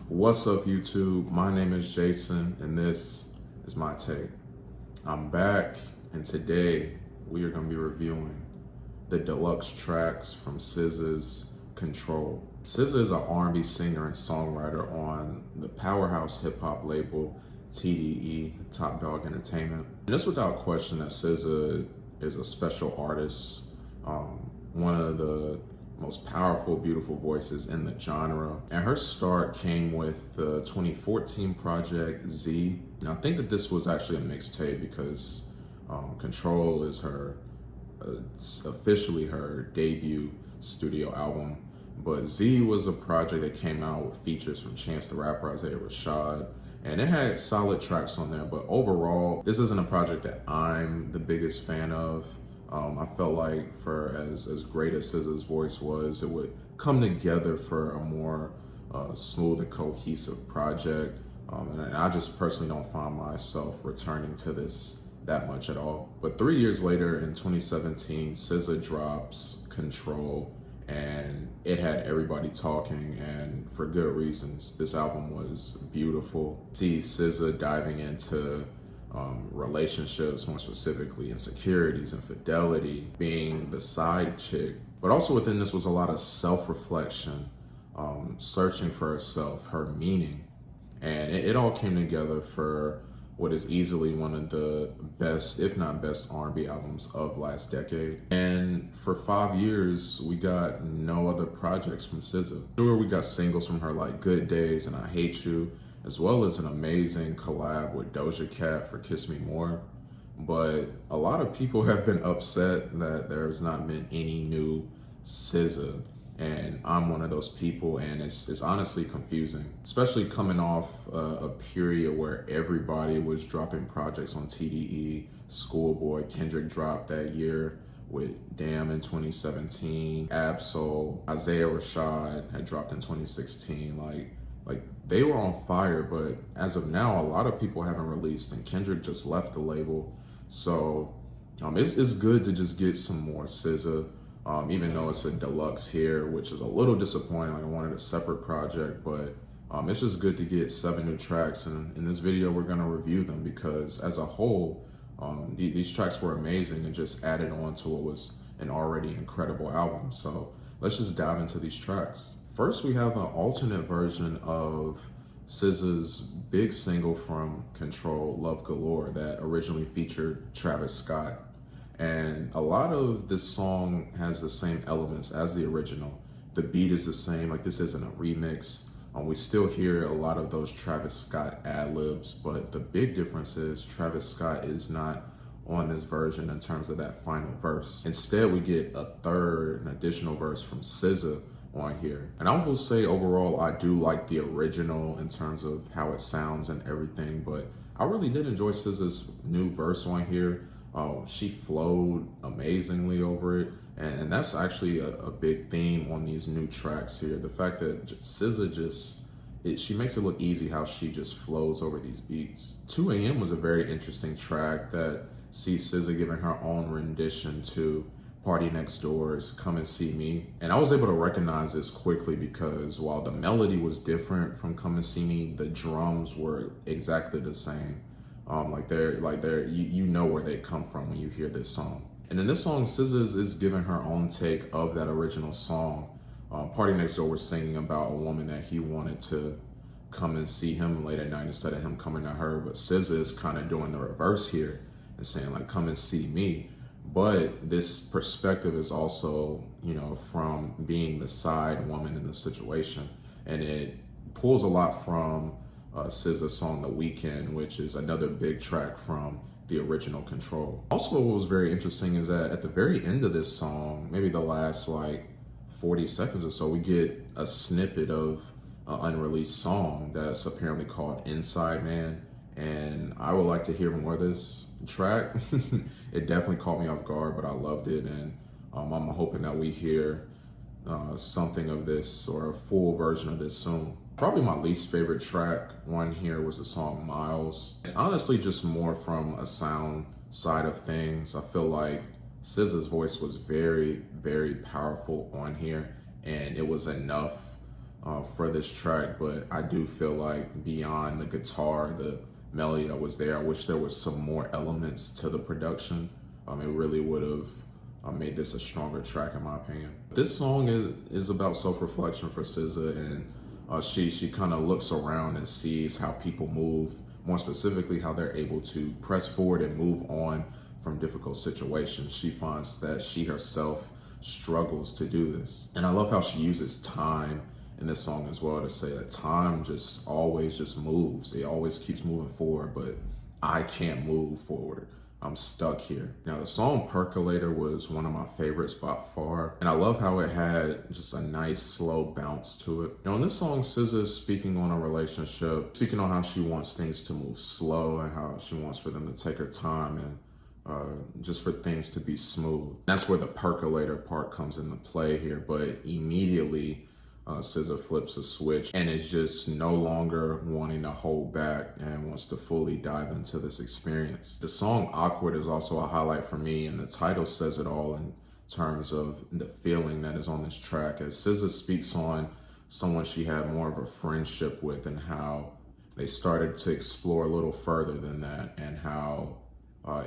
What's up, YouTube? My name is Jason, and this is my take. I'm back, and today we are going to be reviewing the deluxe tracks from SZA's Ctrl. SZA is an R&B singer and songwriter on the powerhouse hip-hop label TDE, Top Dog Entertainment. And it's without question that SZA is a special artist, one of the most powerful, beautiful voices in the genre. And her start came with the 2014 project Z. And I think that this was actually a mixtape because Ctrl is officially her debut studio album. But Z was a project that came out with features from Chance the Rapper, Rashad, and it had solid tracks on there. But overall, this isn't a project that I'm the biggest fan of. I felt like for as great as SZA's voice was, it would come together for a more smooth and cohesive project. And I just personally don't find myself returning to this that much at all. But 3 years later, in 2017, SZA drops Ctrl, and it had everybody talking, and for good reasons. This album was beautiful. See SZA diving into relationships, more specifically insecurities, infidelity, being the side chick. But also within this was a lot of self-reflection, searching for herself, her meaning. And it all came together for what is easily one of the best, if not best, R&B albums of last decade. And for 5 years, we got no other projects from SZA. Sure, we got singles from her like Good Days and I Hate You, as well as an amazing collab with Doja Cat for Kiss Me More. But a lot of people have been upset that there's not been any new SZA. And I'm one of those people, and it's honestly confusing, especially coming off a period where everybody was dropping projects on TDE. Schoolboy, Kendrick dropped that year with Damn in 2017. Absol, Rashad had dropped in 2016. Like they were on fire, but as of now, a lot of people haven't released, and Kendrick just left the label. So it's good to just get some more SZA. Even though it's a deluxe here, which is a little disappointing. Like I wanted a separate project, but it's just good to get 7 new tracks. And in this video, we're gonna review them because as a whole, these tracks were amazing and just added on to what was an already incredible album. So let's just dive into these tracks. First, we have an alternate version of SZA's big single from Ctrl, Love Galore, that originally featured Travis Scott. And a lot of this song has the same elements as the original. The beat is the same, like this isn't a remix. We still hear a lot of those Travis Scott ad-libs, but the big difference is Travis Scott is not on this version in terms of that final verse. Instead, we get an additional verse from SZA on here. And I will say overall, I do like the original in terms of how it sounds and everything, but I really did enjoy SZA's new verse on here. She flowed amazingly over it, and that's actually a big theme on these new tracks here. The fact that SZA she makes it look easy how she just flows over these beats. 2 AM was a very interesting track that sees SZA giving her own rendition to Party Next Door's Come and See Me. And I was able to recognize this quickly because while the melody was different from Come and See Me, the drums were exactly the same. You know where they come from when you hear this song. And in this song, SZA is giving her own take of that original song. Party Next Door was singing about a woman that he wanted to come and see him late at night instead of him coming to her. But SZA is kind of doing the reverse here and saying like, come and see me. But this perspective is also, from being the side woman in the situation. And it pulls a lot from SZA's song The Weeknd, which is another big track from the original Ctrl. Also, what was very interesting is that at the very end of this song, maybe the last like 40 seconds or so, we get a snippet of an unreleased song that's apparently called Inside Man. And I would like to hear more of this track. It definitely caught me off guard, but I loved it. And I'm hoping that we hear something of this or a full version of this soon. Probably my least favorite track on here was the song Miles. It's honestly just more from a sound side of things. I feel like SZA's voice was very, very powerful on here, and it was enough for this track, but I do feel like beyond the guitar, the melody that was there, I wish there was some more elements to the production. It really would have made this a stronger track in my opinion. This song is about self-reflection for SZA, and she kind of looks around and sees how people move, more specifically how they're able to press forward and move on from difficult situations. She finds that she herself struggles to do this. And I love how she uses time in this song as well to say that time just always just moves. It always keeps moving forward, but I can't move forward. I'm stuck here. Now, the song Percolator was one of my favorites by far, and I love how it had just a nice slow bounce to it. Now, in this song, SZA is speaking on a relationship, speaking on how she wants things to move slow and how she wants for them to take her time and just for things to be smooth. That's where the percolator part comes into play here, but immediately SZA flips a switch and is just no longer wanting to hold back and wants to fully dive into this experience. The song Awkward is also a highlight for me, and the title says it all in terms of the feeling that is on this track, as SZA speaks on someone she had more of a friendship with and how they started to explore a little further than that, and how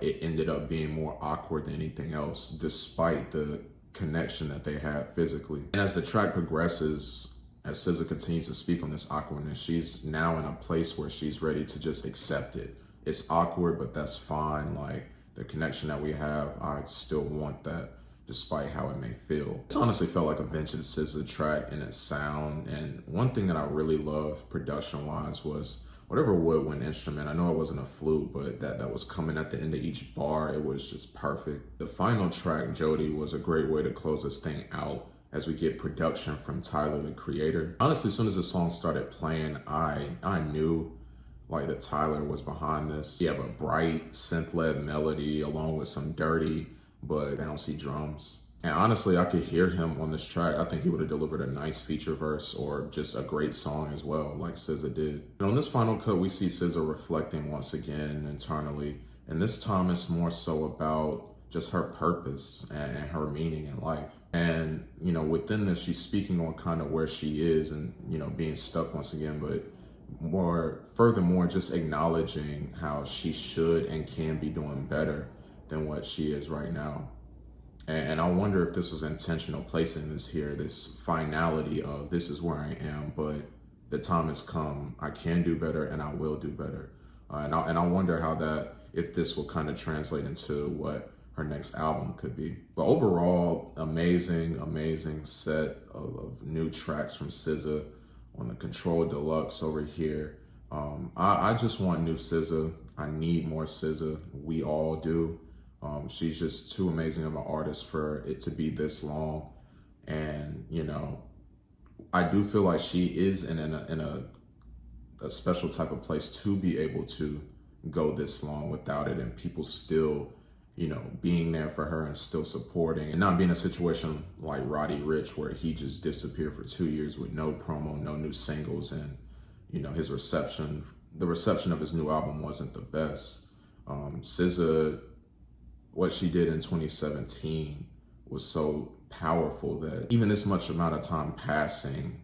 it ended up being more awkward than anything else, despite the connection that they had physically. And as the track progresses, as SZA continues to speak on this awkwardness, she's now in a place where she's ready to just accept it. It's awkward, but that's fine. Like, the connection that we have, I still want that, despite how it may feel. This honestly felt like a vintage SZA track in its sound. And one thing that I really loved production-wise was whatever woodwind instrument, I know it wasn't a flute, but that was coming at the end of each bar, it was just perfect. The final track, Jodie, was a great way to close this thing out as we get production from Tyler, the creator. Honestly, as soon as the song started playing, I knew like that Tyler was behind this. You have a bright synth-led melody along with some dirty but bouncy drums. And honestly, I could hear him on this track. I think he would have delivered a nice feature verse or just a great song as well, like SZA did. And on this final cut, we see SZA reflecting once again internally. And this time it's more so about just her purpose and her meaning in life. And, you know, within this, she's speaking on kind of where she is and, you know, being stuck once again, but furthermore, just acknowledging how she should and can be doing better than what she is right now. And I wonder if this was intentional placing this here, this finality of this is where I am, but the time has come. I can do better and I will do better. And I wonder how that, if this will kind of translate into what her next album could be. But overall, amazing set of new tracks from SZA on the Ctrl Deluxe over here. I just want new SZA. I need more SZA. We all do. She's just too amazing of an artist for it to be this long. And, you know, I do feel like she is in a special type of place to be able to go this long without it, and people still, you know, being there for her and still supporting, and not being a situation like Roddy Ricch where he just disappeared for 2 years with no promo, no new singles, and, you know, the reception of his new album wasn't the best. SZA, what she did in 2017 was so powerful that even this much amount of time passing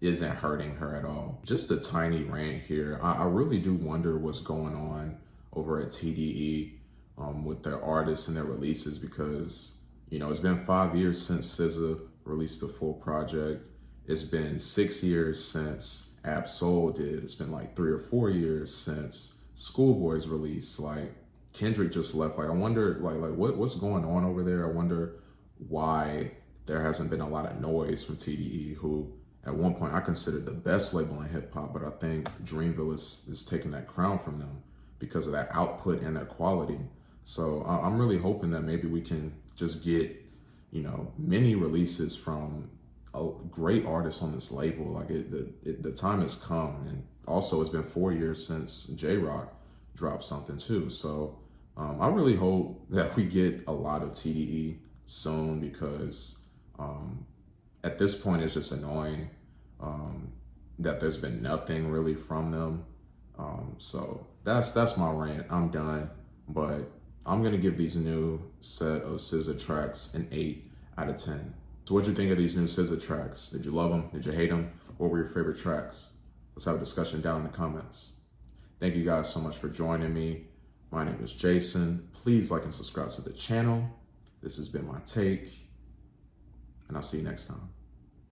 isn't hurting her at all. Just a tiny rant here. I really do wonder what's going on over at TDE with their artists and their releases, because, you know, it's been 5 years since SZA released a full project. It's been 6 years since Ab-Soul did. It's been like 3 or 4 years since Schoolboy's release. Like, Kendrick just left. Like, I wonder, like what's going on over there? I wonder why there hasn't been a lot of noise from TDE, who at one point I considered the best label in hip hop, but I think Dreamville is taking that crown from them because of that output and their quality. So I'm really hoping that maybe we can just get, you know, many releases from a great artist on this label. Like, the time has come. And also, it's been 4 years since J-Rock dropped something too. So I really hope that we get a lot of TDE soon, because at this point it's just annoying that there's been nothing really from them. So that's my rant. I'm done. But I'm gonna give these new set of SZA tracks an 8 out of 10. So what'd you think of these new SZA tracks? Did you love them? Did you hate them? What were your favorite tracks? Let's have a discussion down in the comments. Thank you guys so much for joining me. My name is Jason. Please like and subscribe to the channel. This has been my take, and I'll see you next time.